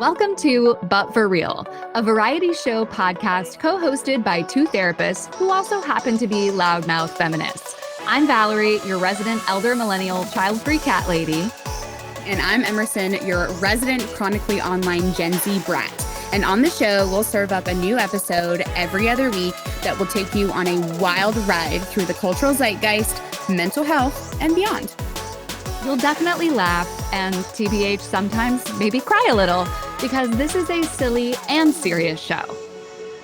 Welcome to But For Real, a variety show podcast co-hosted by two therapists who also happen to be loudmouth feminists. I'm Valerie, your resident elder millennial child-free cat lady. And I'm Emerson, your resident chronically online Gen Z brat. And on the show, we'll serve up a new episode every other week that will take you on a wild ride through the cultural zeitgeist, mental health, and beyond. You'll definitely laugh and TBH sometimes maybe cry a little because this is a silly and serious show.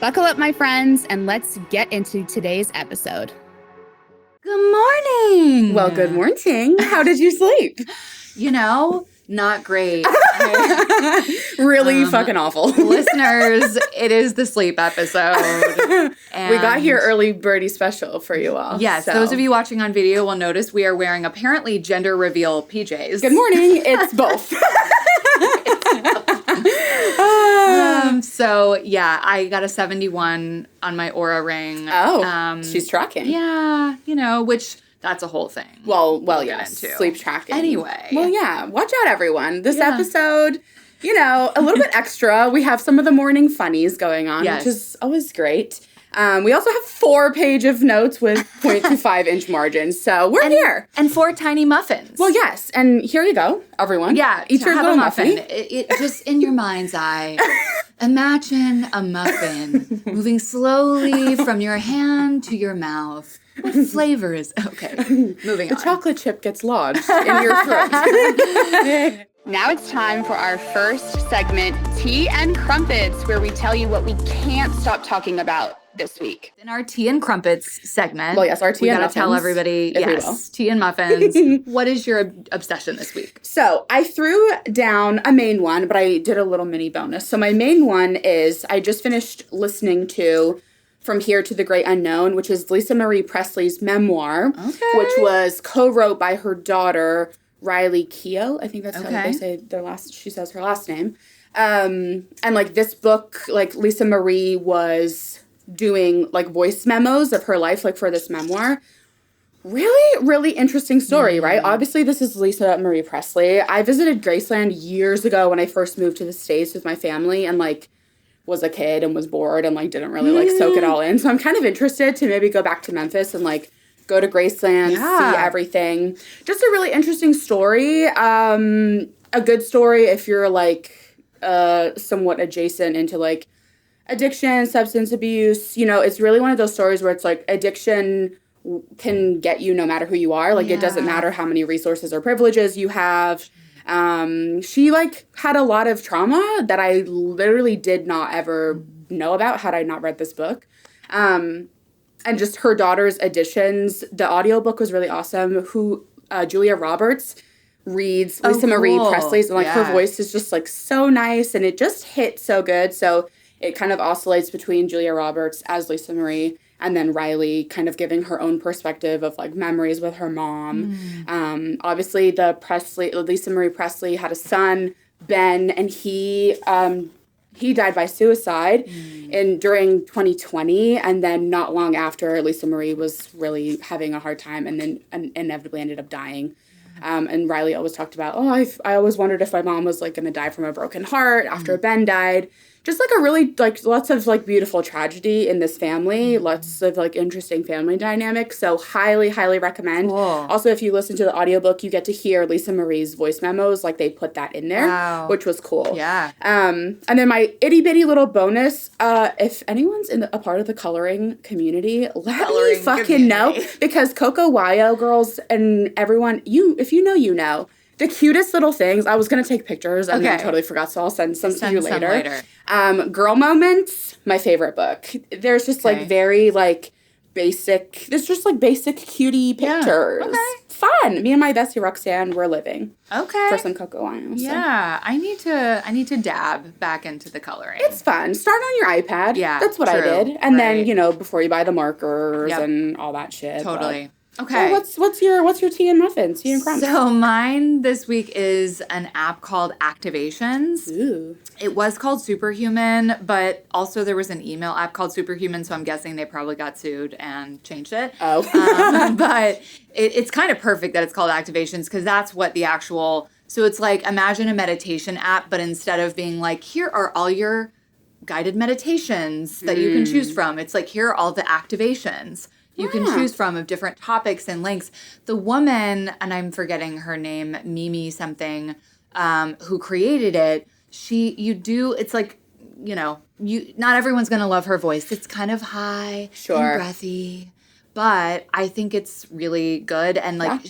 Buckle up, my friends, and let's get into today's episode. Good morning. Well, good morning. How did you sleep? You know, not great. Really fucking awful. Listeners, it is the sleep episode. We got here early birdie special for you all. Yes, those of you watching on video will notice we are wearing apparently gender reveal PJs. Good morning. It's both. So yeah, I got a 71 on my Aura ring. Oh, she's tracking. Yeah, you know, which that's a whole thing. Well, yes, sleep tracking. Anyway. Well, yeah, watch out, everyone. This episode, you know, a little bit extra. We have some of the morning funnies going on, which is always great. We also have 4-page of notes with 0.25 inch margins. So we're here. And 4 tiny muffins. Well, yes. And here you go, everyone. Yeah. Eat your little muffin. It just in your mind's eye, imagine a muffin moving slowly from your hand to your mouth. What flavor is... Okay, moving on. The chocolate chip gets lodged in your throat. Now it's time for our first segment, Tea and Crumpets, where we tell you what we can't stop talking about this week. In our Tea and Crumpets segment, well, yes, our tea and muffins. We gotta tell everybody, yes, tea and muffins. What is your obsession this week? So I threw down a main one, but I did a little mini bonus. So my main one is I just finished listening to From Here to the Great Unknown, which is Lisa Marie Presley's memoir, which was co-wrote by her daughter, Riley Keough. I think that's how they say she says her last name. And like this book, like Lisa Marie was doing like voice memos of her life, like for this memoir. Really, really interesting story, right? Obviously, this is Lisa Marie Presley. I visited Graceland years ago when I first moved to the States with my family and like was a kid and was bored and like didn't really like soak it all in. So I'm kind of interested to maybe go back to Memphis and like go to Graceland, see everything. Just a really interesting story. A good story if you're like somewhat adjacent into like addiction, substance abuse. You know, it's really one of those stories where it's like addiction can get you no matter who you are. Like it doesn't matter how many resources or privileges you have. She like had a lot of trauma that I literally did not ever know about had I not read this book. And just her daughter's additions. The audiobook was really awesome. Julia Roberts reads Lisa Marie Presley's, and like her voice is just like so nice and it just hit so good. So it kind of oscillates between Julia Roberts as Lisa Marie and then Riley kind of giving her own perspective of like memories with her mom. Obviously Lisa Marie Presley had a son, Ben, and he died by suicide during 2020. And then not long after, Lisa Marie was really having a hard time and then inevitably ended up dying. And Riley always talked about, I always wondered if my mom was like going to die from a broken heart after Ben died. Just like a really like lots of like beautiful tragedy in this family, lots of like interesting family dynamics. So highly, highly recommend. Cool. Also, if you listen to the audiobook, you get to hear Lisa Marie's voice memos. Like they put that in there, which was cool. Yeah. And then my itty bitty little bonus, if anyone's in a part of the coloring community, let me fucking know. Because OKAAAAAY girls and everyone, if you know, you know. The cutest little things. I was going to take pictures and I totally forgot, so I'll send some to you later. Girl Moments, my favorite book. There's just like very like basic, there's just like basic cutie pictures. Yeah. Fun. Me and my bestie Roxanne were living. For some OKAAAAAY. Yeah. I need to dab back into the coloring. It's fun. Start on your iPad. Yeah. That's what I did. And then, you know, before you buy the markers and all that shit. Totally. Okay. Well, what's your tea and muffins? Tea and crumbs. So mine this week is an app called Activations. Ooh. It was called Superhuman, but also there was an email app called Superhuman, so I'm guessing they probably got sued and changed it. Oh. But it's kind of perfect that it's called Activations because that's what the actual So it's like, imagine a meditation app, but instead of being like, here are all your guided meditations that you can choose from, it's like, here are all the activations you can choose from of different topics and links. The woman, and I'm forgetting her name, Mimi something, who created it, it's like, not everyone's going to love her voice. It's kind of high and breathy, but I think it's really good. And like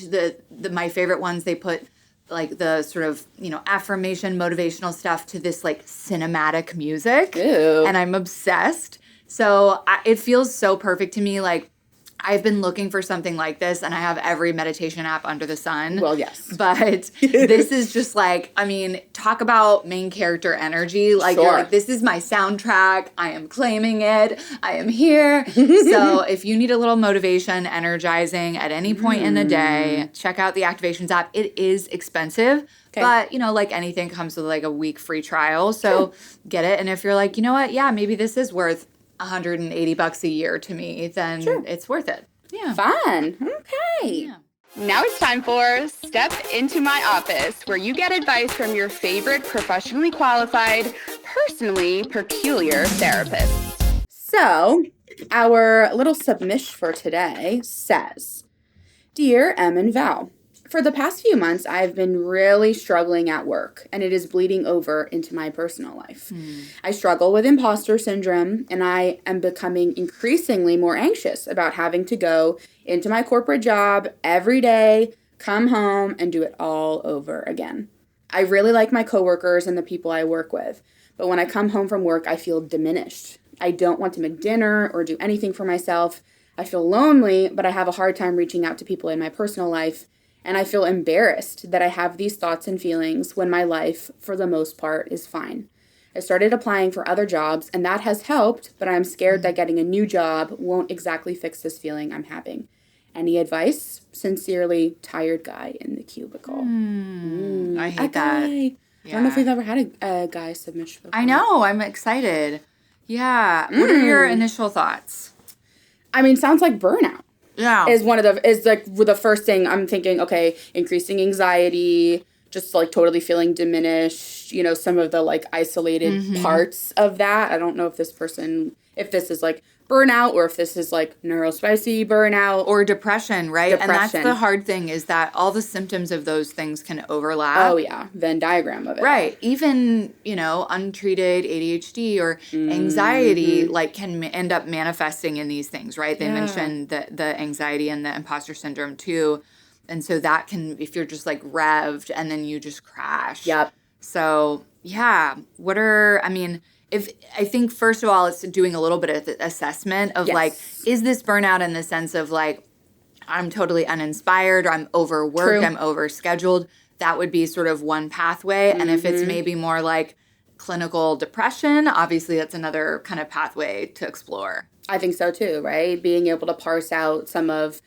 my favorite ones, they put like the sort of, affirmation, motivational stuff to this like cinematic music. Ew. And I'm obsessed. So it feels so perfect to me. Like, I've been looking for something like this, and I have every meditation app under the sun. Well, yes. But this is just like, talk about main character energy. Like, you're like, this is my soundtrack. I am claiming it. I am here. So if you need a little motivation, energizing at any point in the day, check out the Activations app. It is expensive. Okay. But, like anything, comes with like a week free trial. So get it. And if you're like, you know what? Yeah, maybe this is worth $180 a year to me, then it's worth it. Yeah. Fun. Okay. Yeah. Now it's time for Step Into My Office, where you get advice from your favorite professionally qualified, personally peculiar therapists. So, our little submission for today says, Dear Em and Val, for the past few months, I've been really struggling at work, and it is bleeding over into my personal life. I struggle with imposter syndrome, and I am becoming increasingly more anxious about having to go into my corporate job every day, come home, and do it all over again. I really like my coworkers and the people I work with, but when I come home from work, I feel diminished. I don't want to make dinner or do anything for myself. I feel lonely, but I have a hard time reaching out to people in my personal life. And I feel embarrassed that I have these thoughts and feelings when my life, for the most part, is fine. I started applying for other jobs, and that has helped, but I'm scared that getting a new job won't exactly fix this feeling I'm having. Any advice? Sincerely, tired guy in the cubicle. I hate that. Yeah. I don't know if we've ever had a guy submission before. I know. I'm excited. Yeah. What are your initial thoughts? Sounds like burnout. Yeah. Is the first thing I'm thinking, okay, increasing anxiety, just like totally feeling diminished, some of the like isolated parts of that. I don't know if this is like burnout or if this is like neurospicy burnout. Or depression, right? And that's the hard thing, is that all the symptoms of those things can overlap. Oh, yeah. Venn diagram of it. Right. Even, untreated ADHD or anxiety, like, can end up manifesting in these things, right? They mentioned the anxiety and the imposter syndrome, too. And so that can, if you're just, like, revved and then you just crash. Yep. So, yeah. I think, first of all, it's doing a little bit of assessment of, like, is this burnout in the sense of, like, I'm totally uninspired, or I'm overworked, I'm overscheduled. That would be sort of one pathway. And if it's maybe more like clinical depression, obviously that's another kind of pathway to explore. I think so, too, right? Being able to parse out some of,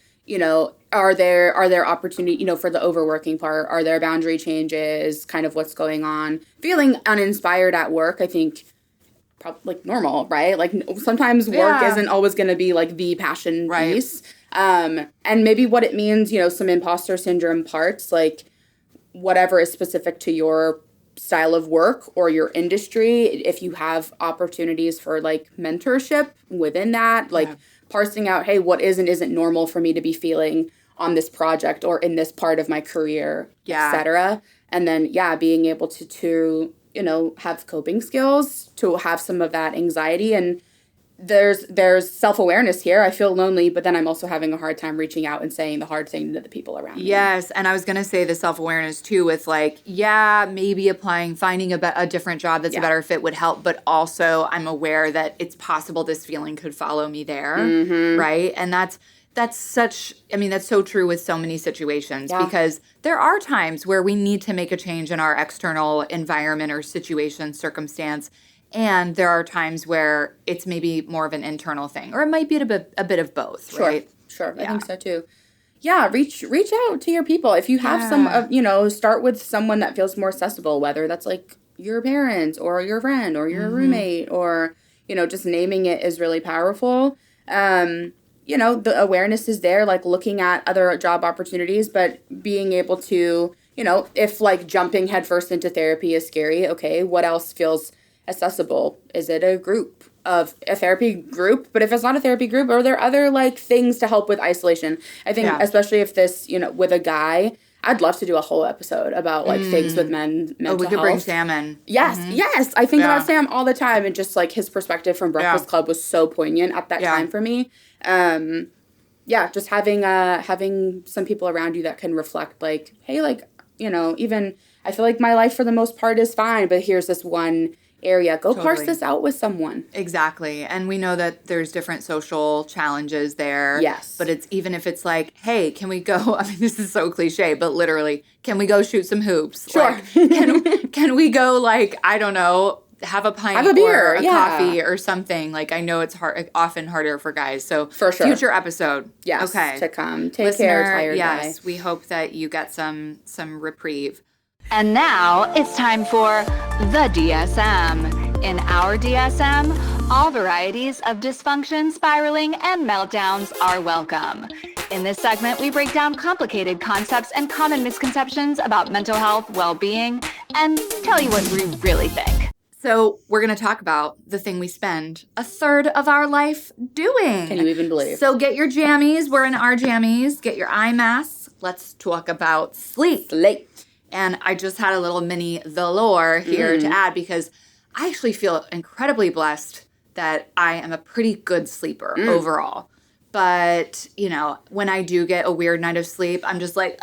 are there opportunity, for the overworking part? Are there boundary changes? Kind of what's going on? Feeling uninspired at work, I think, probably like normal, right? Like sometimes work isn't always going to be like the passion piece. And maybe what it means, some imposter syndrome parts, like whatever is specific to your style of work or your industry. If you have opportunities for like mentorship within that, like parsing out, hey, what is and isn't normal for me to be feeling on this project or in this part of my career, et cetera. And then, being able to have coping skills to have some of that anxiety. And there's self-awareness here. I feel lonely, but then I'm also having a hard time reaching out and saying the hard thing to the people around me. Yes, and I was going to say the self-awareness, too, with like, maybe finding a different job that's a better fit would help, but also I'm aware that it's possible this feeling could follow me there, right? And that's so true with so many situations, because there are times where we need to make a change in our external environment or situation, circumstance, and there are times where it's maybe more of an internal thing, or it might be a bit of both, right? Sure. I think so, too. Yeah, reach out to your people. If you have start with someone that feels more accessible, whether that's like your parents or your friend or your roommate, or, just naming it is really powerful. The awareness is there, like looking at other job opportunities, but being able to, if like jumping headfirst into therapy is scary, okay, what else feels accessible? Is it a therapy group? But if it's not a therapy group, are there other like things to help with isolation? I think especially if this, with a guy, I'd love to do a whole episode about like things with mental health. We could bring Sam in. Yes, yes. I think about Sam all the time, and just like his perspective from Breakfast Club was so poignant at that time for me. Just having some people around you that can reflect like, hey, like, even I feel like my life for the most part is fine, but here's this one area. Go parse this out with someone. Exactly. And we know that there's different social challenges there. Yes. But even if it's like, hey, can we go, I mean, this is so cliche, but literally, can we go shoot some hoops? Sure. Like, can we go like, I don't know, have a pint a beer, or a coffee or something? Like, I know it's often harder for guys. So for sure. Future episode. Yes. Okay. To come. Take care, tired guy. Yes. We hope that you get some reprieve. And now it's time for the DSM. In our DSM, all varieties of dysfunction, spiraling, and meltdowns are welcome. In this segment, we break down complicated concepts and common misconceptions about mental health, well-being, and tell you what we really think. So we're going to talk about the thing we spend a third of our life doing. Can you even believe? So get your jammies. We're in our jammies. Get your eye masks. Let's talk about sleep. And I just had a little mini velour here to add because I actually feel incredibly blessed that I am a pretty good sleeper overall. But, when I do get a weird night of sleep, I'm just like,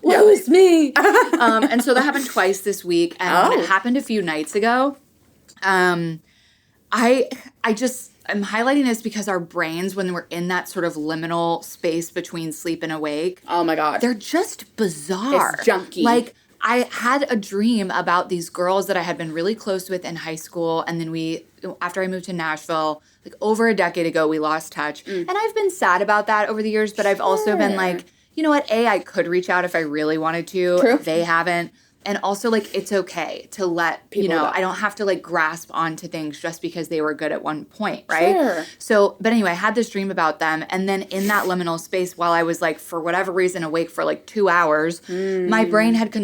woe is me. And so that happened twice this week. And when it happened a few nights ago, I'm highlighting this because our brains, when we're in that sort of liminal space between sleep and awake, oh my God, they're just bizarre. It's junky. Like, I had a dream about these girls that I had been really close with in high school, and then after I moved to Nashville, like over a decade ago, we lost touch. And I've been sad about that over the years, but I've also been like, you know what, I could reach out if I really wanted to. True. They haven't. And also, like, it's okay to let, people go. I don't have to, like, grasp onto things just because they were good at one point, right? Sure. So, but anyway, I had this dream about them. And then in that liminal space, while I was, like, for whatever reason, awake for, like, 2 hours, my brain had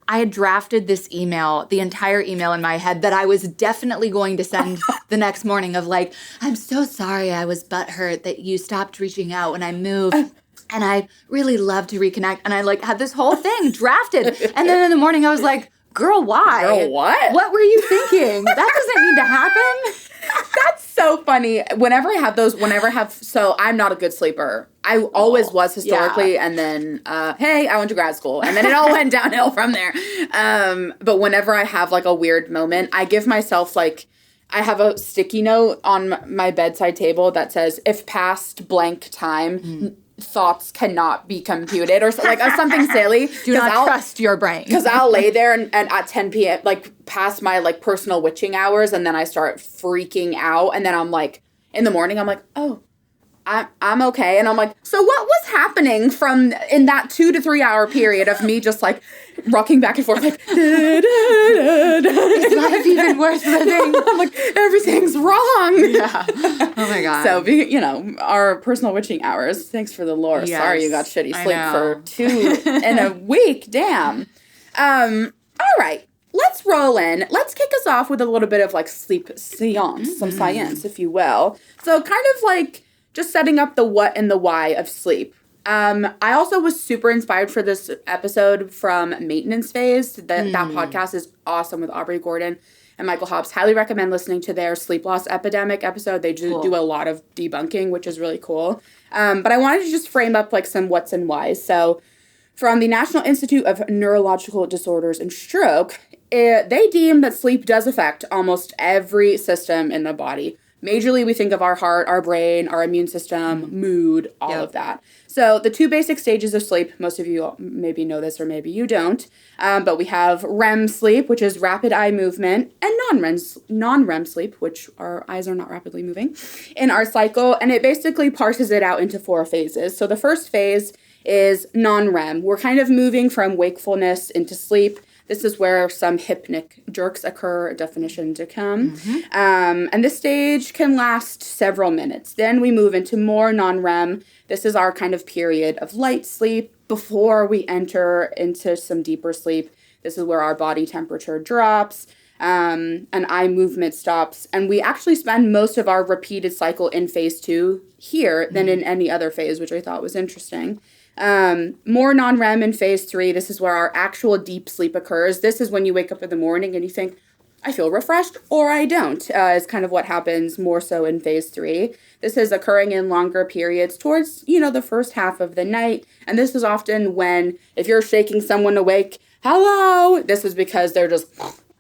I had drafted this email, the entire email in my head that I was definitely going to send the next morning of, like, I'm so sorry I was butthurt that you stopped reaching out when I moved. And I'd really love to reconnect. And I, like, had this whole thing drafted. And then in the morning, I was like, girl, why? Girl, what? What were you thinking? That doesn't need to happen. That's so funny. So I'm not a good sleeper. I always was historically, and then, hey, I went to grad school, and then it all went downhill from there. But whenever I have, like, a weird moment, I give myself, like, I have a sticky note on my bedside table that says, if past blank time, thoughts cannot be computed, or like something silly. Do not trust your brain. Because I'll lay there and at 10 p.m., like, past my, like, personal witching hours, and then I start freaking out, and then I'm like, in the morning, I'm like, oh, I'm okay. And I'm like, so what was happening in that 2 to 3 hour period of me just, like, rocking back and forth, like, is life even worth living? I'm like, everything's wrong. Yeah. Oh my God. So, our personal witching hours. Thanks for the lore. Yes, sorry you got shitty sleep for 2 in a week. Damn. All right. Let's roll in. Let's kick us off with a little bit of, like, sleep science, some science, if you will. So kind of like just setting up the what and the why of sleep. I also was super inspired for this episode from Maintenance Phase. That podcast is awesome with Aubrey Gordon and Michael Hobbs. Highly recommend listening to their sleep loss epidemic episode. They do a lot of debunking, which is really cool. But I wanted to just frame up, like, some what's and whys. So from the National Institute of Neurological Disorders and Stroke, they deem that sleep does affect almost every system in the body. Majorly, we think of our heart, our brain, our immune system, mood, all of that. So the 2 basic stages of sleep, most of you maybe know this or maybe you don't, but we have REM sleep, which is rapid eye movement, and non-REM sleep, which our eyes are not rapidly moving, in our cycle. And it basically parses it out into 4 phases. So the first phase is non-REM. We're kind of moving from wakefulness into sleep. This is where some hypnic jerks occur, definition to come. And this stage can last several minutes. Then we move into more non-REM. This is our kind of period of light sleep. before we enter into some deeper sleep. This is where our body temperature drops, and eye movement stops. And we actually spend most of our repeated cycle in phase 2 here than in any other phase, which I thought was interesting. More non-REM in phase 3. This is where our actual deep sleep occurs. This is when you wake up in the morning and you think, I feel refreshed or I don't, is kind of what happens more so in phase 3. This is occurring in longer periods towards, the first half of the night. And this is often when, if you're shaking someone awake, hello, this is because they're just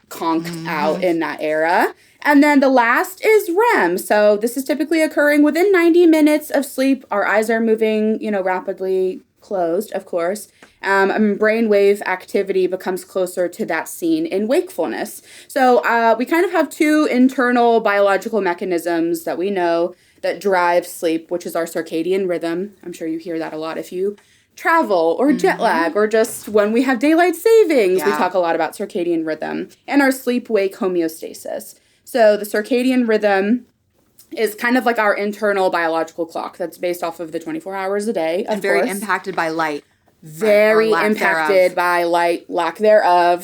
conked out in that era. And then the last is REM. So this is typically occurring within 90 minutes of sleep. Our eyes are moving, rapidly closed, of course. Brainwave activity becomes closer to that seen in wakefulness. So we kind of have 2 internal biological mechanisms that we know that drive sleep, which is our circadian rhythm. I'm sure you hear that a lot if you travel or jet lag or just when we have daylight savings. We talk a lot about circadian rhythm and our sleep-wake homeostasis. So the circadian rhythm is kind of like our internal biological clock that's based off of the 24 hours a day, and very impacted by light. Very impacted by light, lack thereof.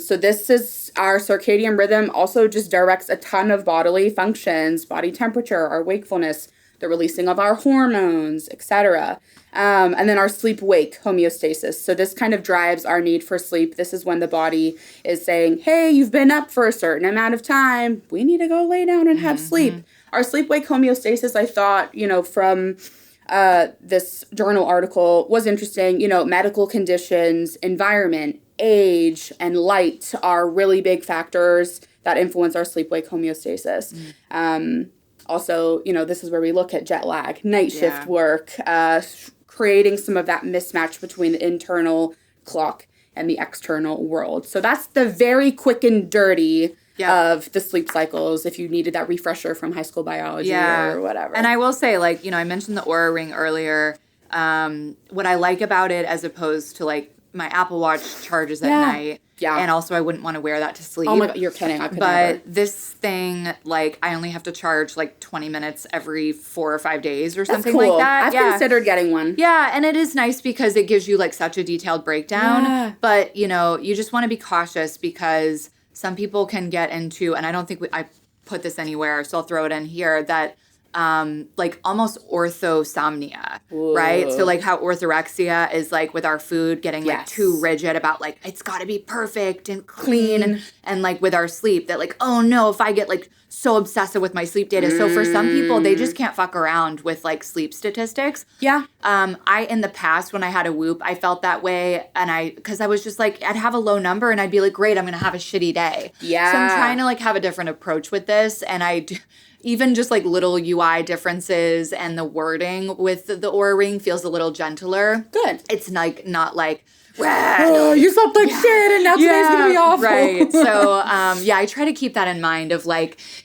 So this is our circadian rhythm also just directs a ton of bodily functions, body temperature, our wakefulness, the releasing of our hormones, etc. And then our sleep-wake homeostasis. So this kind of drives our need for sleep. This is when the body is saying, hey, you've been up for a certain amount of time. We need to go lay down and have sleep. Our sleep-wake homeostasis, I thought, from this journal article was interesting. Medical conditions, environment, age, and light are really big factors that influence our sleep-wake homeostasis. Also, this is where we look at jet lag, night shift work, creating some of that mismatch between the internal clock and the external world. So that's the very quick and dirty of the sleep cycles if you needed that refresher from high school biology or whatever. And I will say, I mentioned the Oura Ring earlier. What I like about it as opposed to, my Apple Watch charges at night. Yeah. And also I wouldn't want to wear that to sleep. Oh my God, you're kidding. I could never. But this thing, I only have to charge 20 minutes every 4 or 5 days or something like that. I've considered getting one. Yeah, and it is nice because it gives you such a detailed breakdown. Yeah. But, you just want to be cautious because some people can get into, and I don't think I put this anywhere, so I'll throw it in here, that almost orthosomnia, right? So how orthorexia is with our food getting too rigid about it's got to be perfect and clean and with our sleep that oh no, if I get so obsessive with my sleep data. So for some people, they just can't fuck around with sleep statistics. Yeah. I, in the past, when I had a Whoop, I felt that way. And because I was just I'd have a low number and I'd be great, I'm going to have a shitty day. Yeah. So I'm trying to have a different approach with this. And even just little UI differences and the wording with the Oura Ring feels a little gentler. Good. It's not oh, you slept like shit and now today's going to be awful. Right. So, I try to keep that in mind of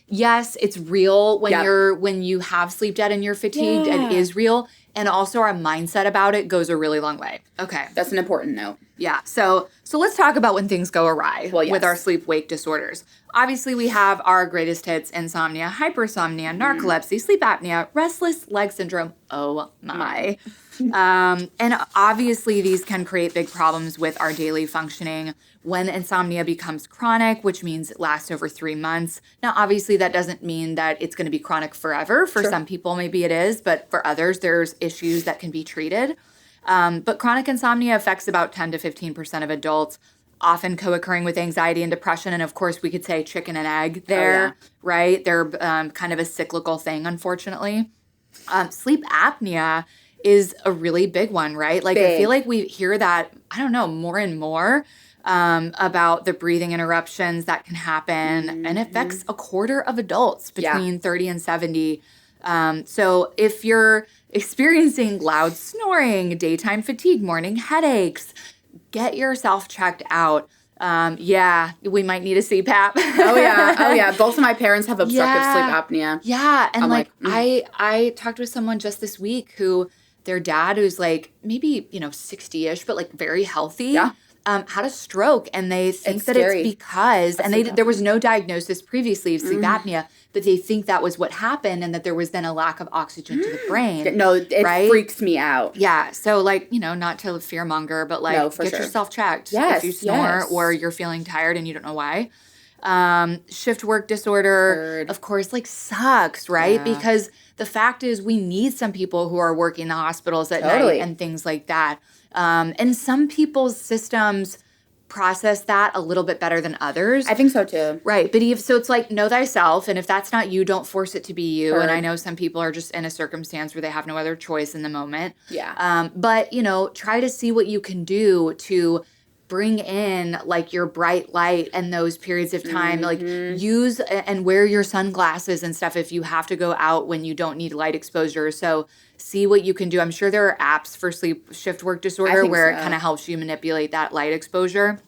yes, it's real when you have sleep debt and you're fatigued. It is real. And also our mindset about it goes a really long way. Okay. That's an important note. Yeah. So let's talk about when things go awry with our sleep-wake disorders. Obviously, we have our greatest hits: insomnia, hypersomnia, narcolepsy, sleep apnea, restless leg syndrome. Oh, my. And obviously, these can create big problems with our daily functioning when insomnia becomes chronic, which means it lasts over 3 months. Now, obviously, that doesn't mean that it's going to be chronic forever. For some people, maybe it is, but for others, there's issues that can be treated. But chronic insomnia affects about 10 to 15% of adults, often co-occurring with anxiety and depression. And of course, we could say chicken and egg there, right? They're kind of a cyclical thing, unfortunately. Sleep apnea is a really big one, right? I feel like we hear that, I don't know, more and more about the breathing interruptions that can happen. And it affects a quarter of adults between 30 and 70. So if you're experiencing loud snoring, daytime fatigue, morning headaches, get yourself checked out. We might need a CPAP. Oh yeah. Both of my parents have obstructive sleep apnea. Yeah, and I talked with someone just this week who their dad, who's maybe 60-ish, but very healthy. Yeah. had a stroke, and they think It's that scary. it's because, and there was no diagnosis previously of sleep apnea, but they think that was what happened, and that there was then a lack of oxygen to the brain. No, it right? freaks me out. Yeah. So, like, not to fearmonger, but like, No, for get sure. yourself checked Yes, if you snore yes. or you're feeling tired and you don't know why. Shift work disorder, Heard. of course, like, sucks, right? Yeah. Because the fact is, we need some people who are working the hospitals at Totally. night and things like that. And some people's systems process that a little bit better than others. I think so too. Right. But so it's like, know thyself. And if that's not you, don't force it to be you. Heard. And I know some people are just in a circumstance where they have no other choice in the moment. Yeah. But, try to see what you can do to bring in, like, your bright light and those periods of time. Like, use and wear your sunglasses and stuff if you have to go out when you don't need light exposure. So see what you can do. I'm sure there are apps for sleep shift work disorder where it kind of helps you manipulate that light exposure.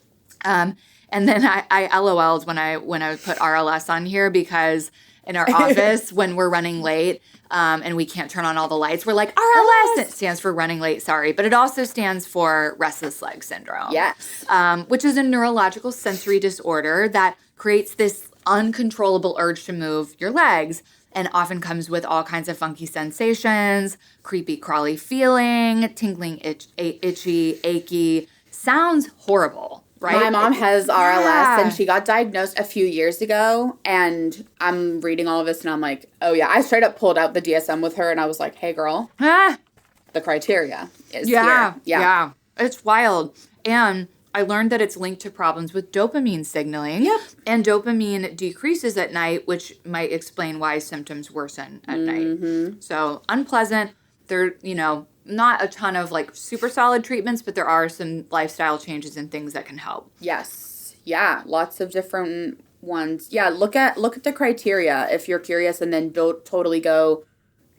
And then I LOL'd when I put RLS on here, because in our office, when we're running late, and we can't turn on all the lights, we're like, RLS! It stands for running late, sorry. But it also stands for restless leg syndrome. Yes. Which is a neurological sensory disorder that creates this uncontrollable urge to move your legs, and often comes with all kinds of funky sensations, creepy, crawly feeling, tingling, itchy, achy. Sounds horrible. Right? My mom has RLS, and she got diagnosed a few years ago, and I'm reading all of this, and I'm like, oh yeah. I straight up pulled out the DSM with her, and I was like, hey girl, the criteria is here. Yeah. It's wild. And I learned that it's linked to problems with dopamine signaling. Yep. And dopamine decreases at night, which might explain why symptoms worsen at night. So unpleasant. There, not a ton of, like, super solid treatments, but there are some lifestyle changes and things that can help. Yes. Yeah. Lots of different ones. Yeah. Look at the criteria if you're curious, and then don't totally go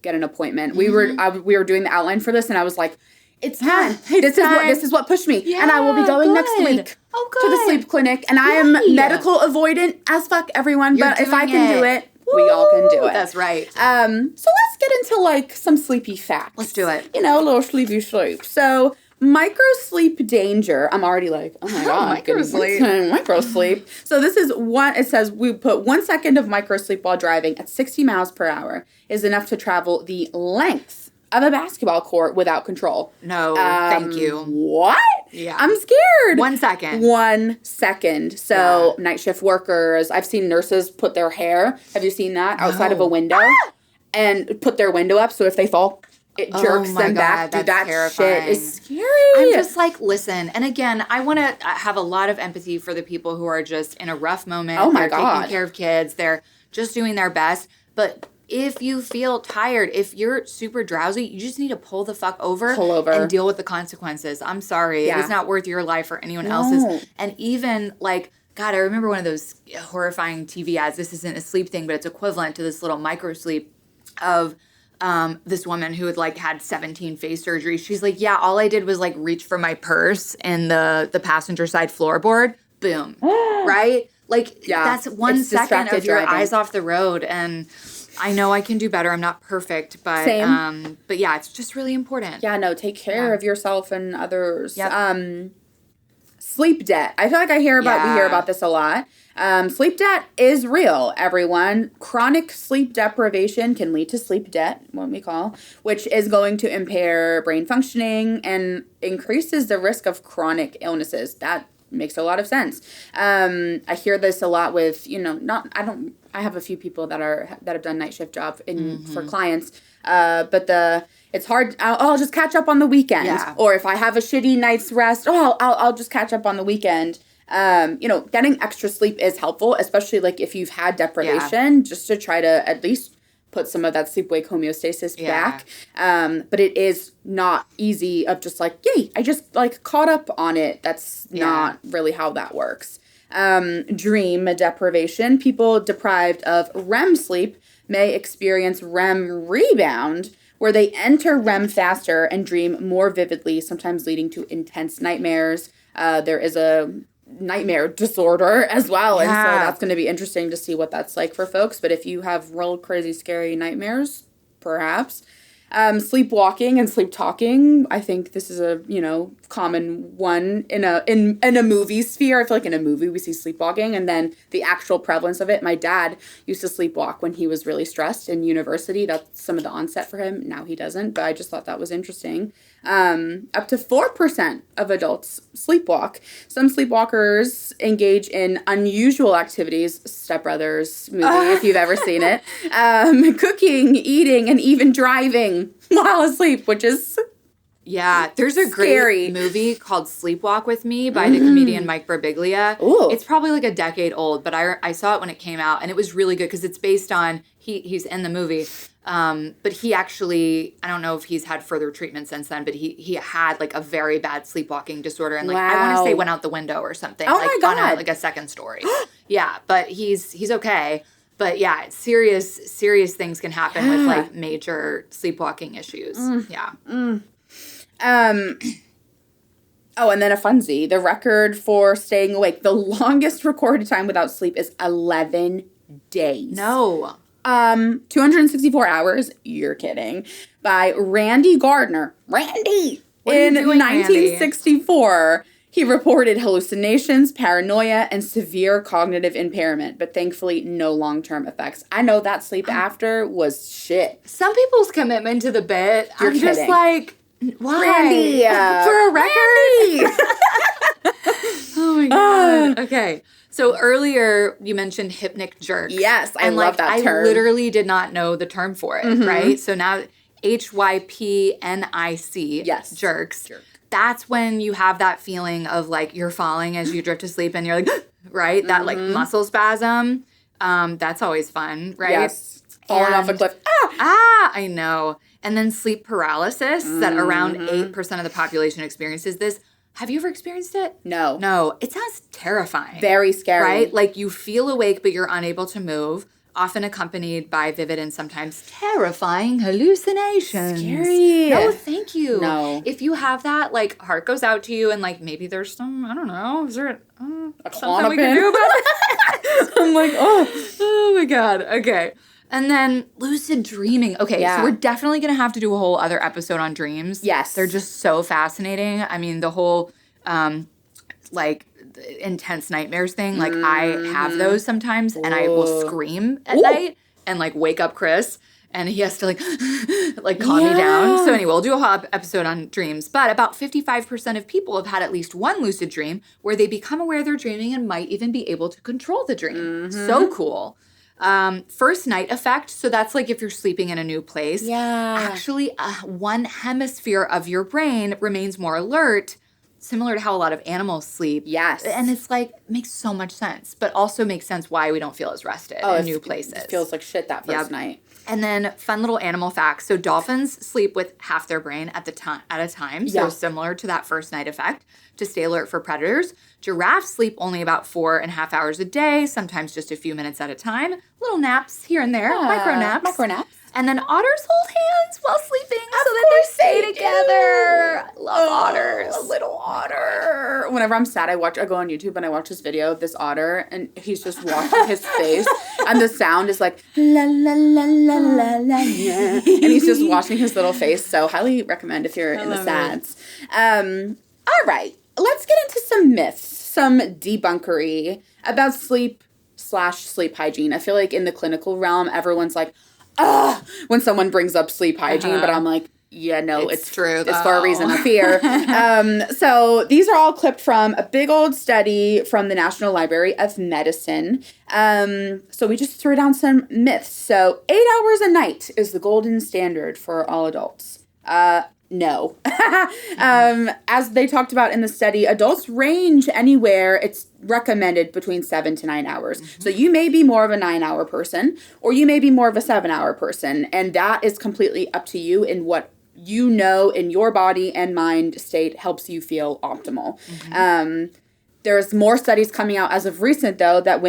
get an appointment. We were doing the outline for this, and I was like, it's time. This is what pushed me. Yeah, and I will be going next week to the sleep clinic. And I am medical avoidant as fuck, everyone. But if I can do it, we all can do it. That's right. So let's get into, like, some sleepy facts. Let's do it. A little sleepy sleep. So micro sleep danger. I'm already like, oh my God. Micro sleep. Micro sleep. So this is it says we put 1 second of micro sleep while driving at 60 miles per hour is enough to travel the length of a basketball court without control. No, thank you. What? Yeah. I'm scared. 1 second. 1 second. So night shift workers, I've seen nurses put their hair, have you seen that, outside of a window and put their window up so if they fall, it jerks them back. Dude, that terrifying. shit is scary. I'm just like, listen, and again, I want to have a lot of empathy for the people who are just in a rough moment. Oh my They're God. taking care of kids. They're just doing their best. But if you feel tired, if you're super drowsy, you just need to pull the fuck over. And deal with the consequences. I'm sorry. Yeah. It is not worth your life or anyone else's. And even, like, God, I remember one of those horrifying TV ads. This isn't a sleep thing, but it's equivalent to this little micro sleep of this woman who had 17 face surgeries. She's like, yeah, all I did was, like, reach for my purse in the passenger side floorboard. Boom. Right? Like, that's 1 second of your eyes off the road. And I know I can do better. I'm not perfect, but but yeah, it's just really important. Yeah, no, take care of yourself and others. Yep. Sleep debt. I feel like we hear about this a lot. Sleep debt is real, everyone. Chronic sleep deprivation can lead to sleep debt, what we call, which is going to impair brain functioning and increases the risk of chronic illnesses. That makes a lot of sense. I hear this a lot with, I have a few people that have done night shift job for clients, but it's hard. I'll just catch up on the weekend. Yeah. Or if I have a shitty night's rest, I'll just catch up on the weekend. Getting extra sleep is helpful, especially like if you've had deprivation, just to try to at least put some of that sleep-wake homeostasis back. But it is not easy of just like, yay, I just like caught up on it. That's not really how that works. Dream deprivation. People deprived of REM sleep may experience REM rebound, where they enter REM faster and dream more vividly, sometimes leading to intense nightmares. There is a nightmare disorder as well, and so that's going to be interesting to see what that's like for folks. But if you have real crazy scary nightmares, perhaps Sleepwalking and sleep talking. I think this is a, common one in a movie sphere. I feel like in a movie we see sleepwalking, and then the actual prevalence of it. My dad used to sleepwalk when he was really stressed in university. That's some of the onset for him. Now he doesn't, but I just thought that was interesting. Up to 4% of adults sleepwalk. Some sleepwalkers engage in unusual activities, Step Brothers movie, if you've ever seen it, cooking, eating, and even driving while asleep, which is Yeah, there's a scary. great movie called Sleepwalk with Me by the comedian Mike Birbiglia. Ooh. It's probably like a decade old, but I saw it when it came out, and it was really good because it's based on, he's in the movie, but he actually, I don't know if he's had further treatment since then, but he had like a very bad sleepwalking disorder, and like I want to say went out the window or something. Oh like my God. on like a second story. Yeah, but he's okay. But yeah, serious things can happen with like major sleepwalking issues. Yeah. Oh, and then a funsie. The record for staying awake, the longest recorded time without sleep is 11 days. No. 264 hours. You're kidding. By Randy Gardner. Randy! What are you In doing, Randy? 1964, he reported hallucinations, paranoia, and severe cognitive impairment, but thankfully no long-term effects. I know that sleep after was shit. Some people's commitment to the bit, You're I'm just kidding. like, why? Randy, For a record? Oh my God. Okay. So earlier you mentioned hypnic jerks. Yes, I and love that term. I literally did not know the term for it, right? So now HYPNIC, Yes. jerks. That's when you have that feeling of like you're falling as you drift to sleep and you're like, right? That like muscle spasm. That's always fun, right? Yes. Falling off a And- cliff. I know. And then sleep paralysis, that around 8% of the population experiences this. Have you ever experienced it? No. No. It sounds terrifying. Very scary. Right? Like you feel awake, but you're unable to move, often accompanied by vivid and sometimes terrifying hallucinations. Scary. No, thank you. No. If you have that, like, heart goes out to you and, like, maybe there's some, I don't know, is there A something we can Klonopin? do about it? I'm like, oh my God. Okay. And then lucid dreaming. Okay, Yeah. so we're definitely going to have to do a whole other episode on dreams. Yes. They're just so fascinating. I mean, the whole, like, intense nightmares thing. Like, I have those sometimes, and I will scream at night and, like, wake up Chris, and he has to, like, like calm me down. So anyway, we'll do a whole episode on dreams. But about 55% of people have had at least one lucid dream where they become aware they're dreaming and might even be able to control the dream. So cool. First night effect. So that's like if you're sleeping in a new place. Yeah. Actually, one hemisphere of your brain remains more alert, similar to how a lot of animals sleep. Yes. And it's like, makes so much sense, but also makes sense why we don't feel as rested in new places. It feels like shit that first night. And then fun little animal facts. So dolphins sleep with half their brain at a time. So Yeah. similar to that first night effect to stay alert for predators. Giraffes sleep only about 4.5 hours a day, sometimes just a few minutes at a time. Little naps here and there, micro naps. Micro naps. And then otters hold hands while sleeping so that course they stay they together. Love otters. A little otter. Whenever I'm sad, I go on YouTube and I watch this video of this otter, and he's just watching his face, and the sound is like la la la la la la, and he's just watching his little face. So highly recommend if you're in the sads. All right, let's get into some myths, some debunkery about sleep/sleep hygiene. I feel like in the clinical realm, everyone's like, when someone brings up sleep hygiene, but I'm like, yeah, no, it's true. It's for a reason of fear. So these are all clipped from a big old study from the National Library of Medicine. So we just threw down some myths. So 8 hours a night is the golden standard for all adults. No. As they talked about in the study, adults range anywhere, it's recommended between 7 to 9 hours. So you may be more of a 9-hour person, or you may be more of a 7-hour person. And that is completely up to you in what you know in your body and mind state helps you feel optimal. There's more studies coming out as of recent, though, that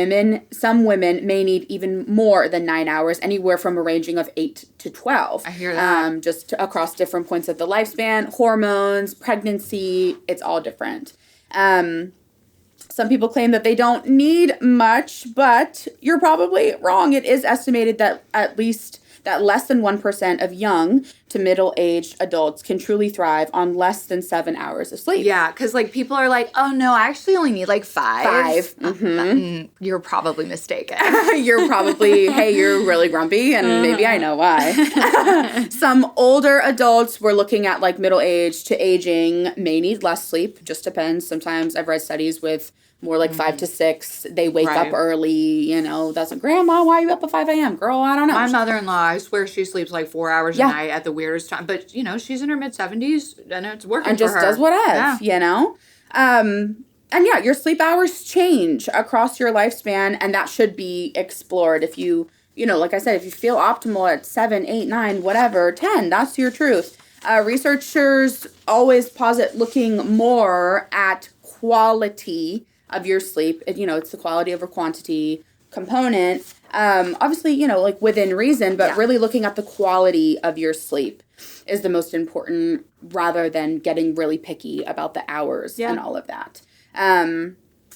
some women may need even more than 9 hours, anywhere from a ranging of 8 to 12. I hear that. Just across different points of the lifespan, hormones, pregnancy, it's all different. Some people claim that they don't need much, but you're probably wrong. It is estimated that at least that less than 1% of young to middle-aged adults can truly thrive on less than 7 hours of sleep. Yeah, because like people are like, oh no, I actually only need like 5. 5. Mm-hmm. You're probably mistaken. You're probably, hey, you're really grumpy, and maybe I know why. Some older adults, we're looking at like middle age to aging, may need less sleep. Just depends. Sometimes I've read studies with more like 5 to 6. They wake up early, you know. That's like, Grandma, why are you up at 5 a.m.? Girl, I don't know. My mother-in-law, I swear she sleeps like 4 hours a night at the weirdest time. But, you know, she's in her mid-70s and it's working and for just her. does whatever, you know? And yeah, your sleep hours change across your lifespan, and that should be explored. If you know, like I said, if you feel optimal at 7, 8, 9, whatever, 10, that's your truth. Researchers always posit looking more at quality of your sleep. You know, it's the quality over quantity component. Obviously, you know, like within reason, but really looking at the quality of your sleep is the most important, rather than getting really picky about the hours and all of that.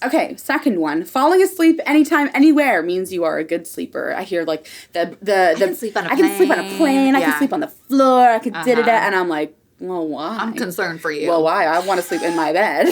Okay, second one. Falling asleep anytime, anywhere means you are a good sleeper. I hear like I can sleep on a plane. I can sleep on a plane. I can sleep on the floor. I can da-da-da. And I'm like, well, why? I'm concerned for you. Well, why? I want to sleep in my bed.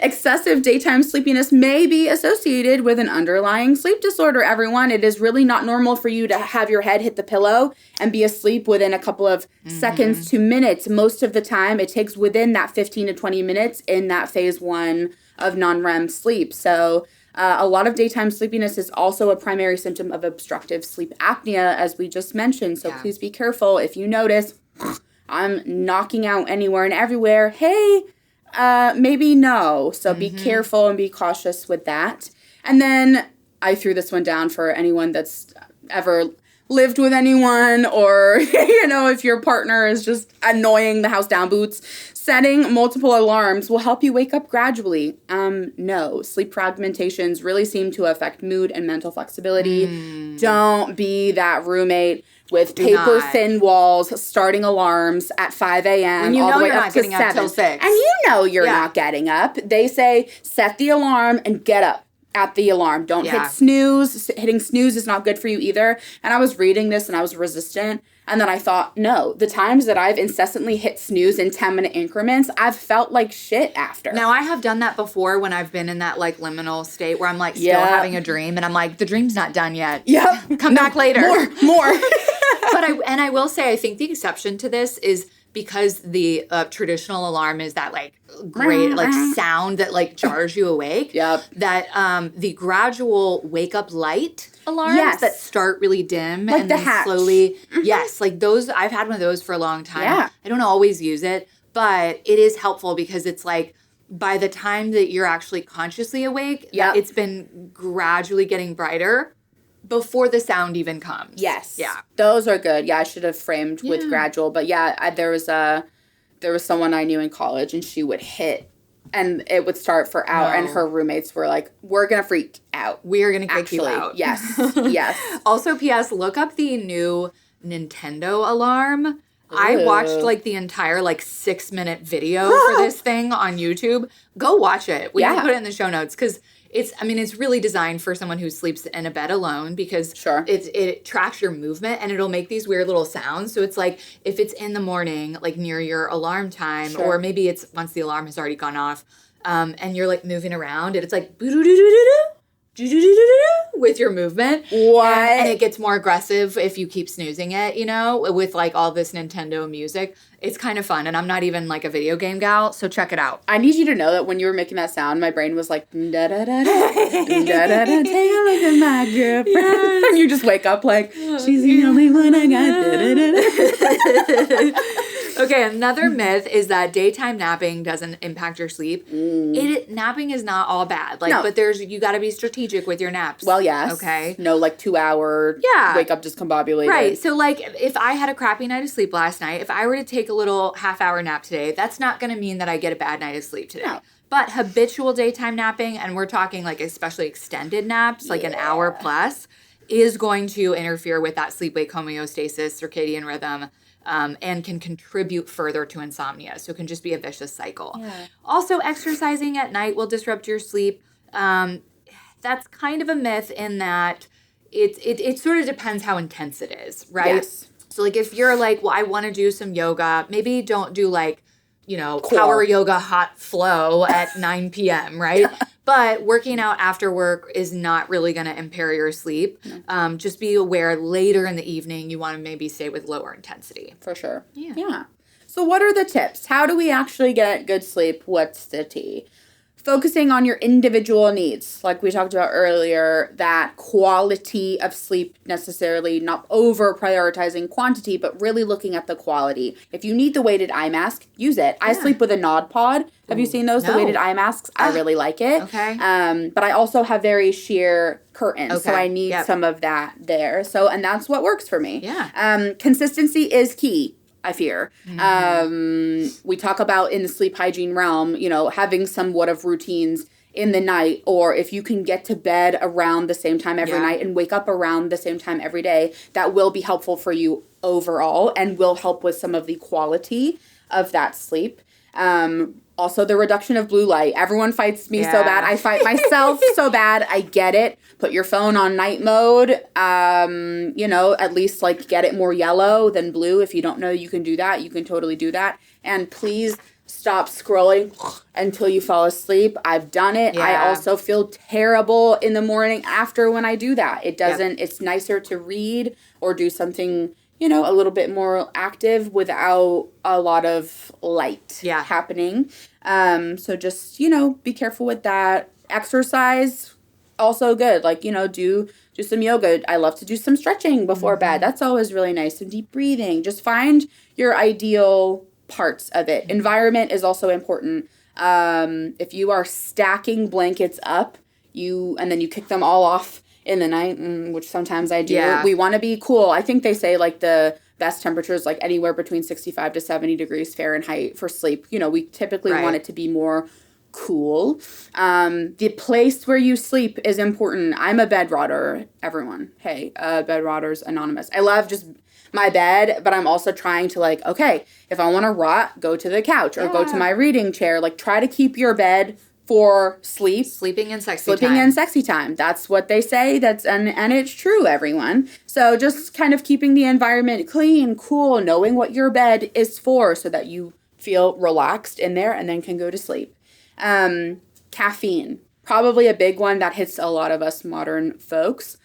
Excessive daytime sleepiness may be associated with an underlying sleep disorder, everyone. It is really not normal for you to have your head hit the pillow and be asleep within a couple of seconds to minutes. Most of the time, it takes within that 15 to 20 minutes in that phase 1 of non-REM sleep. So a lot of daytime sleepiness is also a primary symptom of obstructive sleep apnea, as we just mentioned. So please be careful if you notice I'm knocking out anywhere and everywhere. Hey, maybe no. So be careful and be cautious with that. And then I threw this one down for anyone that's ever lived with anyone, or, you know, if your partner is just annoying the house down boots. Setting multiple alarms will help you wake up gradually. No. Sleep fragmentations really seem to affect mood and mental flexibility. Don't be that roommate with paper-thin walls, starting alarms at 5 a.m. When you all know the way you're up not to getting 7. up till 6. And you know you're not getting up. They say set the alarm and get up at the alarm. Don't hit snooze. Hitting snooze is not good for you either. And I was reading this and I was resistant. And then I thought, no, the times that I've incessantly hit snooze in 10-minute increments, I've felt like shit after. Now, I have done that before when I've been in that, like, liminal state where I'm, like, still having a dream. And I'm like, the dream's not done yet. Yep. Come back later. More. But I will say, I think the exception to this is because the traditional alarm is that, like, great, like, sound that, like, jars you awake. Yep. That the gradual wake-up light alarms that start really dim like and the then hatch. slowly. Yes, like those. I've had one of those for a long time. Yeah. I don't always use it, but it is helpful because it's like by the time that you're actually consciously awake, it's been gradually getting brighter before the sound even comes. Yes. Yeah. Those are good. Yeah, I should have framed with gradual. But yeah, there was someone I knew in college, and she would hit, and it would start for hours, and her roommates were like, we're going to freak out. We're going to kick you out. Yes. Yes. Also, P.S., look up the new Nintendo alarm. I watched like the entire like 6-minute video for this thing on YouTube. Go watch it. We can put it in the show notes because it's really designed for someone who sleeps in a bed alone because it tracks your movement and it'll make these weird little sounds. So it's like if it's in the morning, like near your alarm time, or maybe it's once the alarm has already gone off, and you're like moving around and it's like with your movement. What? And it gets more aggressive if you keep snoozing it, you know, with like all this Nintendo music. It's kind of fun. And I'm not even like a video game gal, so check it out. I need you to know that when you were making that sound, my brain was like, da-da-da-da, da-da-da, take a look at my girlfriend. And you just wake up like, she's the only one I got. Da-da-da-da. Okay, another myth is that daytime napping doesn't impact your sleep. Napping is not all bad. But you got to be strategic with your naps. Well, yes. Okay. No, like 2-hour wake up discombobulated. Right. So, like, if I had a crappy night of sleep last night, if I were to take a little half-hour nap today, that's not going to mean that I get a bad night of sleep today. No. But habitual daytime napping, and we're talking, like, especially extended naps, like an hour plus, is going to interfere with that sleep-wake homeostasis, circadian rhythm, and can contribute further to insomnia. So it can just be a vicious cycle. Yeah. Also, exercising at night will disrupt your sleep. That's kind of a myth in that it sort of depends how intense it is, right? Yes. So like if you're like, well, I want to do some yoga, maybe don't do like, Core. power yoga hot flow at 9 p.m., right? But working out after work is not really going to impair your sleep. Just be aware later in the evening, you want to maybe stay with lower intensity. For sure. Yeah. So what are the tips? How do we actually get good sleep? What's the tea? Focusing on your individual needs, like we talked about earlier, that quality of sleep necessarily, not over prioritizing quantity, but really looking at the quality. If you need the weighted eye mask, use it. I sleep with a Nod Pod. Have you seen those? No. The weighted eye masks? I really like it. Okay. But I also have very sheer curtains, so I need some of that there. So, and that's what works for me. Yeah. Consistency is key, I fear. We talk about in the sleep hygiene realm, having somewhat of routines in the night, or if you can get to bed around the same time every night and wake up around the same time every day, that will be helpful for you overall and will help with some of the quality of that sleep. Also, the reduction of blue light. Everyone fights me so bad. I fight myself so bad. I get it. Put your phone on night mode. At least like get it more yellow than blue. If you don't know you can do that, you can totally do that. And please stop scrolling until you fall asleep. I've done it. I also feel terrible in the morning after when I do that. It doesn't, it's nicer to read or do something a little bit more active without a lot of light happening. So just, be careful with that. Exercise, also good. Like, do some yoga. I love to do some stretching before bed. That's always really nice. Some deep breathing. Just find your ideal parts of it. Environment is also important. If you are stacking blankets up, and then you kick them all off in the night, which sometimes I do. Yeah. We want to be cool. I think they say like the best temperature is like anywhere between 65 to 70 degrees Fahrenheit for sleep. We typically want it to be more cool. The place where you sleep is important. I'm a bed rotter, everyone. Hey, Bed Rotters Anonymous. I love just my bed, but I'm also trying to like, okay, if I want to rot, go to the couch or go to my reading chair. Like try to keep your bed for sleep. Sleeping and sexy time. That's what they say. And it's true, everyone. So just kind of keeping the environment clean, cool, knowing what your bed is for so that you feel relaxed in there and then can go to sleep. Caffeine. Probably a big one that hits a lot of us modern folks.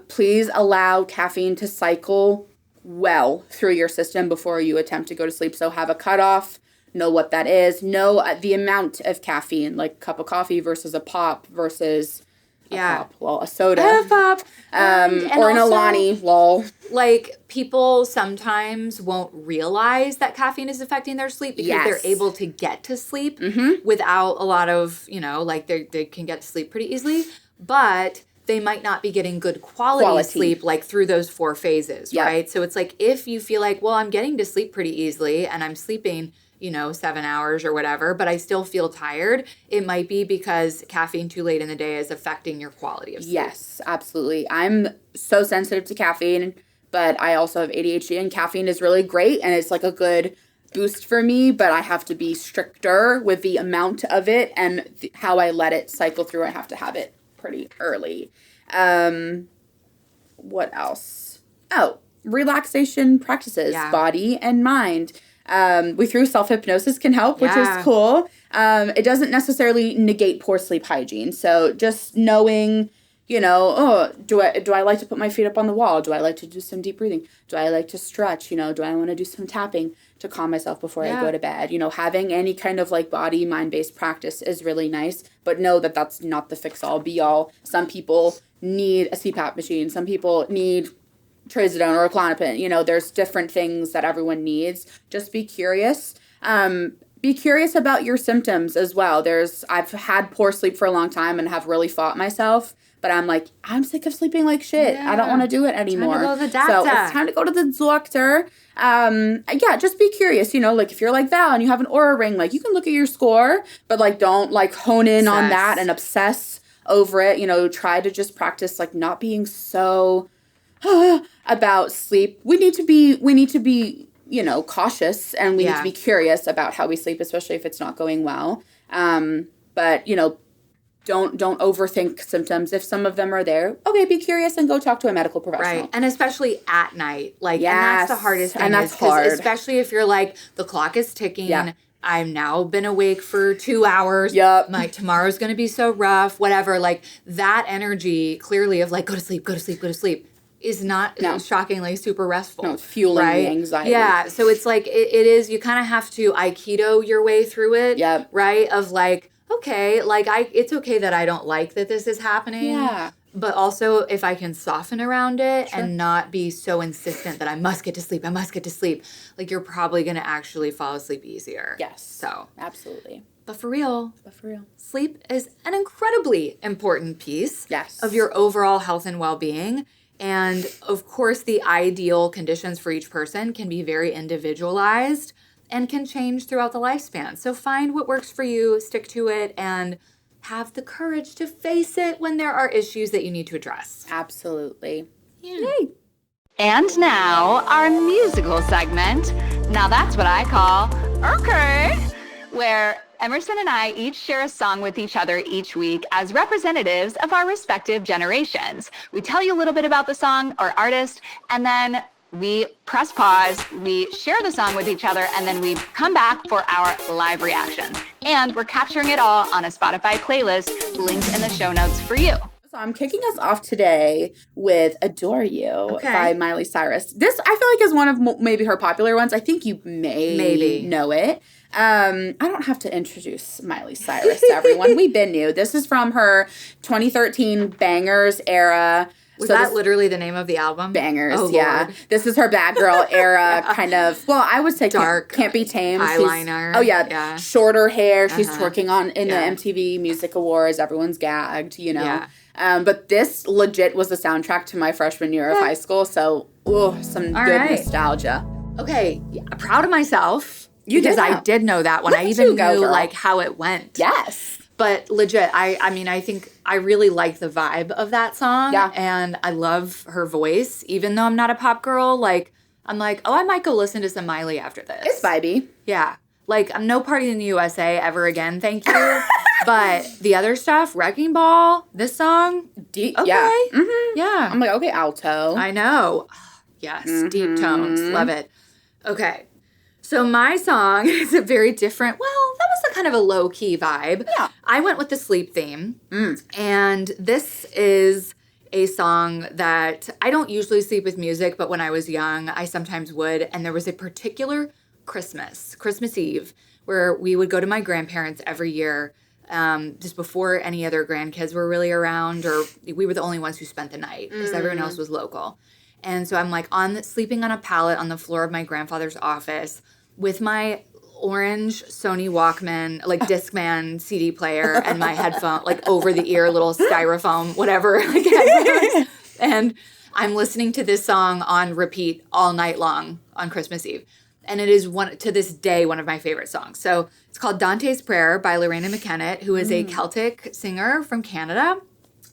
Please allow caffeine to cycle well through your system before you attempt to go to sleep. So have a cutoff. Know what that is. Know the amount of caffeine, like a cup of coffee versus a pop versus a pop. Well, a soda. A pop. Or an Alani, lol. Like, people sometimes won't realize that caffeine is affecting their sleep because they're able to get to sleep without a lot of, like they can get to sleep pretty easily. But they might not be getting good quality sleep like through those 4 phases, right? So it's like if you feel like, well, I'm getting to sleep pretty easily and I'm sleeping 7 hours or whatever, but I still feel tired, it might be because caffeine too late in the day is affecting your quality of sleep. Yes, absolutely. I'm so sensitive to caffeine, but I also have ADHD, and caffeine is really great, and it's like a good boost for me, but I have to be stricter with the amount of it and how I let it cycle through. I have to have it pretty early. What else? Oh, relaxation practices, body and mind. We threw self-hypnosis can help, which is cool. It doesn't necessarily negate poor sleep hygiene. So just knowing, do I like to put my feet up on the wall? Do I like to do some deep breathing? Do I like to stretch? Do I want to do some tapping to calm myself before I go to bed? Having any kind of like body, mind-based practice is really nice, but know that that's not the fix-all, be-all. Some people need a CPAP machine. Some people need trazodone or a Klonopin. There's different things that everyone needs. Just be curious. Be curious about your symptoms as well. I've had poor sleep for a long time and have really fought myself, but I'm like, I'm sick of sleeping like shit. I don't want to do it anymore. Time to go to the doctor. So it's time to go to the doctor. Just be curious. Like if you're like Val and you have an Aura ring, like you can look at your score, but like don't like hone in on that and obsess over it. Try to just practice like not being so about sleep. We need to be cautious, and we need to be curious about how we sleep, especially if it's not going well. But Don't overthink symptoms. If some of them are there, okay, be curious and go talk to a medical professional. Right. And especially at night. Like, yes. And that's the hardest thing. And that's hard. Especially if you're like, the clock is ticking. Yeah. I've now been awake for 2 hours. Yep. My tomorrow's going to be so rough, whatever. Like, that energy clearly of like, go to sleep, is not shockingly super restful. No, it's fueling right? the anxiety. Yeah. So it's like, it is, you kind of have to Aikido your way through it. Yep. Right? Of like, okay, like it's okay that I don't like that this is happening. Yeah. But also if I can soften around it and not be so insistent that I must get to sleep, like you're probably going to actually fall asleep easier. Yes. So. Absolutely. But for real, Sleep. sleep is an incredibly important piece Yes. of your overall health and well-being. And of course, the ideal conditions for each person can be very individualized and can change throughout the lifespan. So find what works for you, stick to it, and have the courage to face it when there are issues that you need to address. Absolutely. Yeah. Yay. And now, our musical segment. Now that's what I call Okay, where Emerson and I each share a song with each other each week as representatives of our respective generations. We tell you a little bit about the song or artist, and then we press pause, we share the song with each other, and then we come back for our live reaction. And we're capturing it all on a Spotify playlist linked in the show notes for you. So I'm kicking us off today with Adore You by Miley Cyrus. This, I feel like, is one of maybe her popular ones. I think you may know it. I don't have to introduce Miley Cyrus to everyone. We've been new. This is from her 2013 Bangers era. Was that literally the name of the album? Bangers, oh, yeah. Lord. This is her bad girl era kind of, well, I would say dark, can't be tamed. eyeliner. Shorter hair. She's twerking in the MTV Music Awards. Everyone's gagged, you know. Yeah. But this legit was the soundtrack to my freshman year of high school, so some good nostalgia. Okay, proud of myself. Because I did know that one. I even knew like how it went. Yes. But legit, I mean, I think I really like the vibe of that song. Yeah. And I love her voice. Even though I'm not a pop girl, like, I'm like, oh, I might go listen to some Miley after this. It's vibey. Yeah. Like, I'm no party in the USA ever again, thank you. But the other stuff, Wrecking Ball, this song, deep. okay. Yeah. Mm-hmm. Yeah. I'm like, okay, alto. I know. Yes, deep tones. Love it. Okay. So my song is a very different, well, that was a kind of a low-key vibe. Yeah. I went with the sleep theme. And this is a song that I don't usually sleep with music, but when I was young, I sometimes would. And there was a particular Christmas Eve, where we would go to my grandparents every year, just before any other grandkids were really around, or we were the only ones who spent the night because everyone else was local. And so I'm like sleeping on a pallet on the floor of my grandfather's office with my orange Sony Walkman, like Discman CD player, and my headphone, like over the ear, little styrofoam, whatever, like headphones. And I'm listening to this song on repeat all night long on Christmas Eve. And it is to this day, one of my favorite songs. So it's called Dante's Prayer by Loreena McKennitt, who is a Celtic singer from Canada.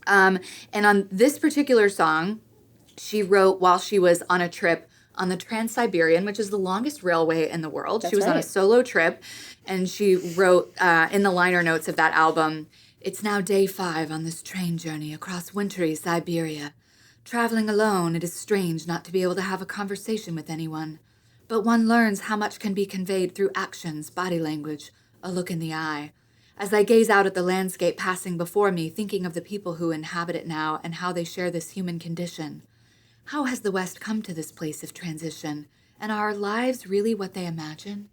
And on this particular song, she wrote while she was on a trip on the Trans-Siberian, which is the longest railway in the world. She was on a solo trip, and she wrote in the liner notes of that album, "It's now day 5 on this train journey across wintry Siberia. Traveling alone, it is strange not to be able to have a conversation with anyone. But one learns how much can be conveyed through actions, body language, a look in the eye. As I gaze out at the landscape passing before me, thinking of the people who inhabit it now and how they share this human condition. How has the West come to this place of transition? And are our lives really what they imagine?"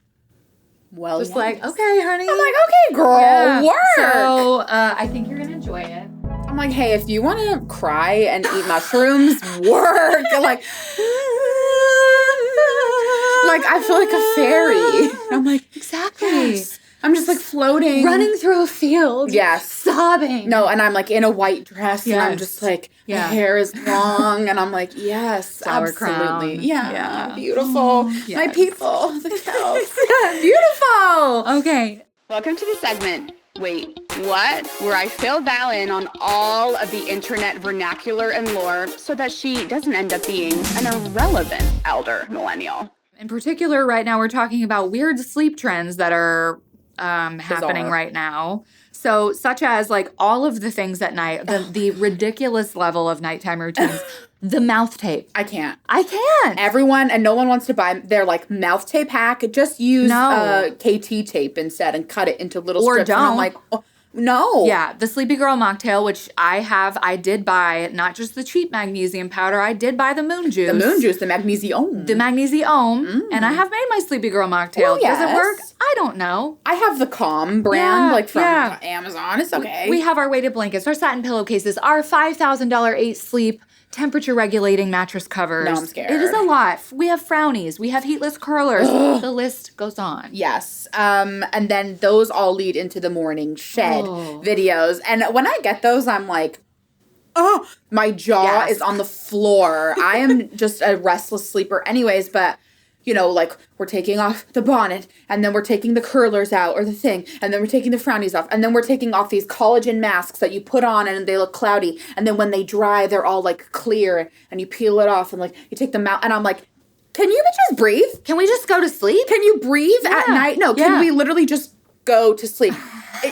Well, Just like, okay, honey. I'm like, okay, girl, work. So I think you're going to enjoy it. I'm like, hey, if you want to cry and eat mushrooms, work. Like I feel like a fairy. I'm like, Exactly. yes. I'm just like floating. Running through a field. Yes. Sobbing. No, and I'm like in a white dress and I'm just like, my hair is long and I'm like, yes, Sour absolutely. crown. Yeah. Beautiful. My yes. people, the cows. Beautiful. Okay. Welcome to the segment, Wait, What? Where I fill Val in on all of the internet vernacular and lore so that she doesn't end up being an irrelevant elder millennial. In particular, right now we're talking about weird sleep trends that are happening right now. So such as like all of the things at night, the ridiculous level of nighttime routines, the mouth tape. I can't. Everyone and no one wants to buy their like mouth tape hack. Just use KT tape instead and cut it into little strips. Don't. And I'm like, oh, no. Yeah, the Sleepy Girl mocktail, which I did buy, not just the cheap magnesium powder, I did buy the moon juice. The magnesium. And I have made my Sleepy Girl mocktail. Well, yes. Does it work? I don't know. I have the Calm brand, from Amazon. It's okay. We have our weighted blankets, our satin pillowcases, our $5,000 8 sleep temperature regulating mattress covers. No, I'm scared. It is a lot. We have frownies. We have heatless curlers. The list goes on. Yes. And then those all lead into the morning shed videos. And when I get those, I'm like, oh, my jaw is on the floor. I am just a restless sleeper anyways, but you know, like we're taking off the bonnet and then we're taking the curlers out or the thing and then we're taking the frownies off and then we're taking off these collagen masks that you put on and they look cloudy and then when they dry they're all like clear and you peel it off and like you take them out and I'm like, can you bitches breathe? Can we just go to sleep? Can you breathe at night? No, can we literally just go to sleep?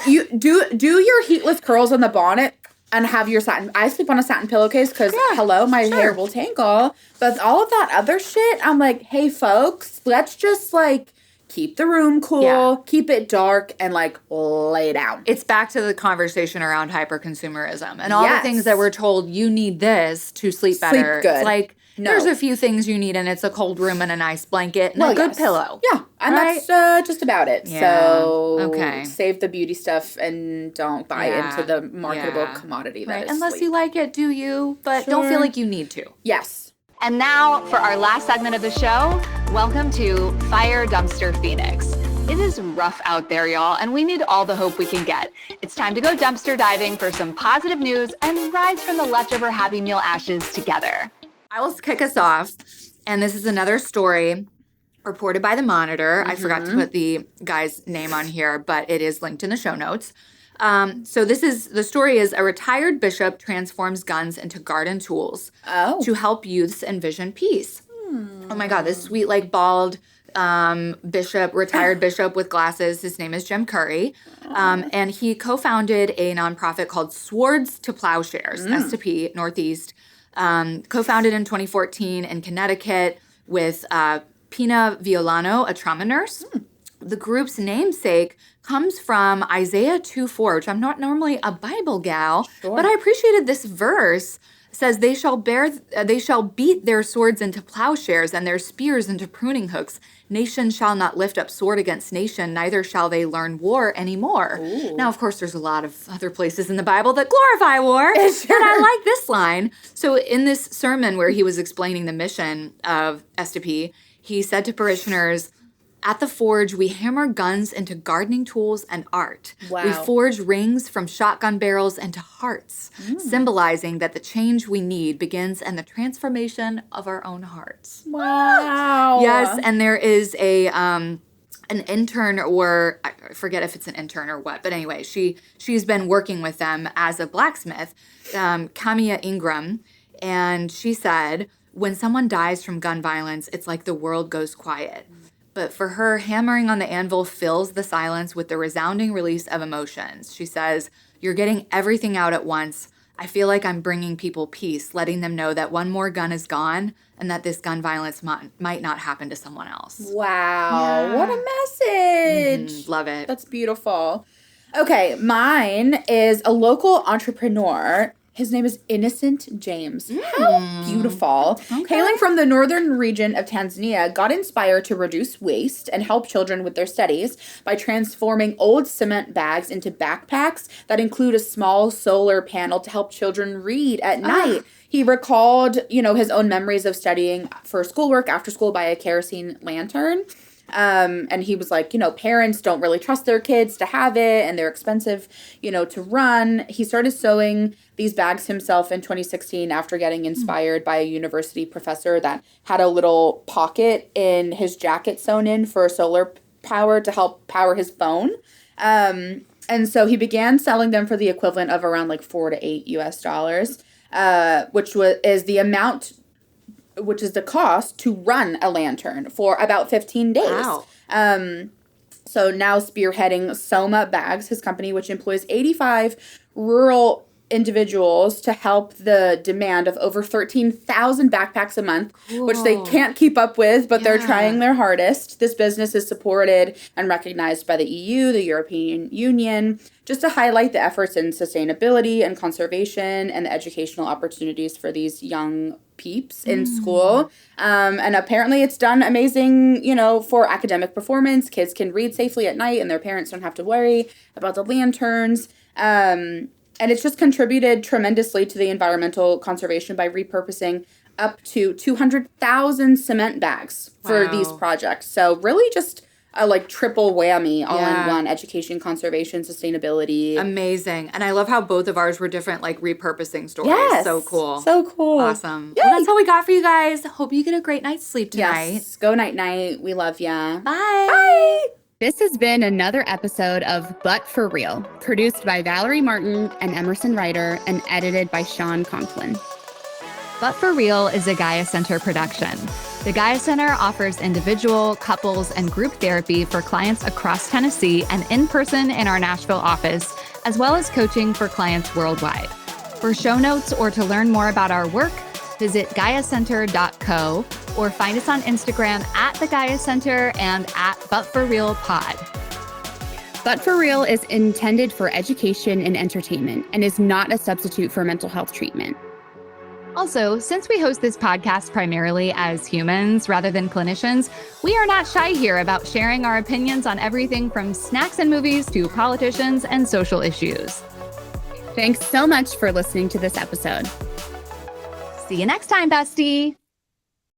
You do your heatless curls on the bonnet and have your satin. I sleep on a satin pillowcase because, my hair will tangle. But all of that other shit, I'm like, hey, folks, let's just, like, keep the room cool, keep it dark, and, like, lay down. It's back to the conversation around hyperconsumerism and all the things that we're told you need this to sleep better. Sleep good. It's like, there's a few things you need, and it's a cold room and a nice blanket and a good pillow. Yeah, and that's just about it. Yeah. So save the beauty stuff and don't buy into the marketable commodity that is Unless sleep. you like it, do you? But don't feel like you need to. Yes. And now for our last segment of the show, welcome to Fire Dumpster Phoenix. It is rough out there, y'all, and we need all the hope we can get. It's time to go dumpster diving for some positive news and rise from the leftover Happy Meal ashes together. I will kick us off, and this is another story reported by the Monitor. I forgot to put the guy's name on here, but it is linked in the show notes. So the story is a retired bishop transforms guns into garden tools to help youths envision peace. Oh my God, this sweet, like, bald retired bishop with glasses. His name is Jim Curry. And he co-founded a nonprofit called Swords to Plowshares, S2P, Northeast, co-founded in 2014 in Connecticut with Pina Violano, a trauma nurse. The group's namesake comes from Isaiah 2:4, which I'm not normally a Bible gal, but I appreciated this verse. It says, they shall beat their swords into plowshares and their spears into pruning hooks. Nation shall not lift up sword against nation, neither shall they learn war anymore. Ooh. Now, of course, there's a lot of other places in the Bible that glorify war, but I like this line. So in this sermon where he was explaining the mission of S2P, he said to parishioners, at the forge, we hammer guns into gardening tools and art. Wow. We forge rings from shotgun barrels into hearts, symbolizing that the change we need begins in the transformation of our own hearts. Wow. Yes, and there is an intern, or I forget if it's an intern or what, but anyway, she's been working with them as a blacksmith, Kamia Ingram, and she said, when someone dies from gun violence, it's like the world goes quiet. But for her, hammering on the anvil fills the silence with the resounding release of emotions. She says, you're getting everything out at once. I feel like I'm bringing people peace, letting them know that one more gun is gone and that this gun violence might not happen to someone else. Wow. Yeah. What a message. Love it. That's beautiful. Okay, mine is a local entrepreneur. His name is Innocent James. How beautiful. Okay. Hailing from the northern region of Tanzania, got inspired to reduce waste and help children with their studies by transforming old cement bags into backpacks that include a small solar panel to help children read at night. He recalled, his own memories of studying for schoolwork after school by a kerosene lantern. And he was like, parents don't really trust their kids to have it and they're expensive, to run. He started sewing these bags himself in 2016 after getting inspired by a university professor that had a little pocket in his jacket sewn in for solar power to help power his phone. And so he began selling them for the equivalent of around like $4 to $8 US, which is the cost to run a lantern for about 15 days. Wow. So now spearheading Soma Bags, his company, which employs 85 rural individuals to help the demand of over 13,000 backpacks a month, which they can't keep up with, but they're trying their hardest. This business is supported and recognized by the EU, the European Union, just to highlight the efforts in sustainability and conservation and the educational opportunities for these young peeps in school. And apparently it's done amazing, for academic performance. Kids can read safely at night and their parents don't have to worry about the lanterns. And it's just contributed tremendously to the environmental conservation by repurposing up to 200,000 cement bags for these projects. So really just a triple whammy all in one: education, conservation, sustainability. Amazing. And I love how both of ours were different, repurposing stories. Yes. So cool. So cool. Awesome. Well, that's all we got for you guys. Hope you get a great night's sleep tonight. Yes. Go night-night. We love ya. Bye. Bye. This has been another episode of But For Real, produced by Valerie Martin and Emerson Ryder and edited by Sean Conklin. But For Real is a Gaia Center production. The Gaia Center offers individual, couples, and group therapy for clients across Tennessee and in person in our Nashville office, as well as coaching for clients worldwide. For show notes or to learn more about our work, visit GaiaCenter.co or find us on Instagram at the Gaia Center and at ButForRealPod. But For Real is intended for education and entertainment and is not a substitute for mental health treatment. Also, since we host this podcast primarily as humans rather than clinicians, we are not shy here about sharing our opinions on everything from snacks and movies to politicians and social issues. Thanks so much for listening to this episode. See you next time, bestie.